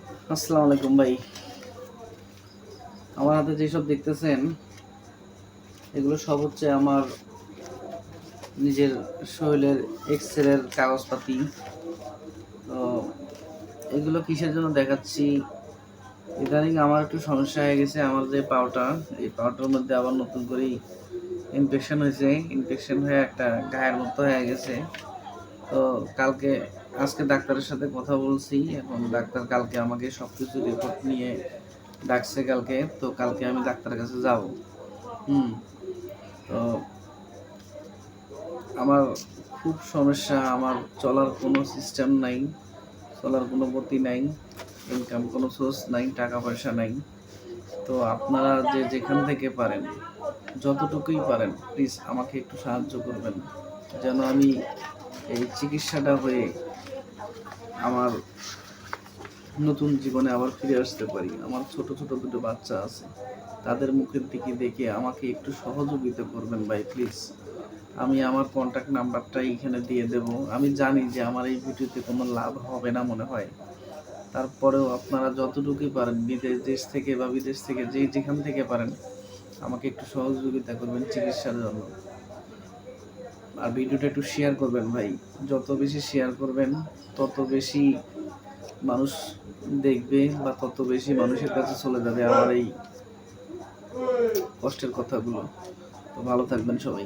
আসসালামু আলাইকুম ভাই। আমার হাতে যেসব দেখতেছেন এগুলো সব হচ্ছে আমার নিজের শরীরের এক্সরের কাগজপাতি। তো এগুলো কিসের জন্য দেখাচ্ছি, ইদানিং আমার একটু সমস্যা হয়ে গেছে। আমার যে পাউটা, এই পাউটার মধ্যে আবার নতুন করে ইনফেকশন হয়েছে। ইনফেকশন হয়ে একটা গায়ের মতো হয়ে গেছে। তো আজকে ডাক্তারের সাথে কথা বলছি। এখন ডাক্তার কালকে আমাকে সব কিছু রিপোর্ট নিয়ে ডাকছে কালকে। তো কালকে আমি ডাক্তারের কাছে যাব। হুম। তো আমার খুব সমস্যা, আমার চলার কোনো সিস্টেম নাই, চলার কোনো গতি নাই, ইনকাম কোনো সোর্স নাই, টাকা পয়সা নাই। তো আপনারা যে যেখান থেকে পারেন, যতটুকুই পারেন, প্লিজ আমাকে একটু সাহায্য করবেন, যেন আমি এই চিকিৎসাটা হয়ে আমার নতুন জীবনে আবার ফিরে আসতে পারি। আমার ছোট ছোট দুটো বাচ্চা আছে, তাদের মুখের দিকে দেখে আমাকে একটু সহযোগিতা করবেন ভাই, প্লিজ। আমি আমার কন্ট্যাক্ট নাম্বারটা এখানে দিয়ে দেব। আমি জানি যে আমার এই ভিডিওতে কোনো লাভ হবে না মনে হয়, তারপরেও আপনারা যতটুকুই পারেন, দেশ থেকে বা বিদেশ থেকে যেখান থেকে পারেন, আমাকে একটু সহযোগিতা করবেন চিকিৎসার জন্য। আর ভিডিওটা একটু শেয়ার করবেন ভাই। যত বেশি শেয়ার করবেন তত বেশি মানুষ দেখবে, বা তত বেশি মানুষের কাছে চলে যাবে আমার এই কষ্টের কথাগুলো। তো ভালো থাকবেন সবাই।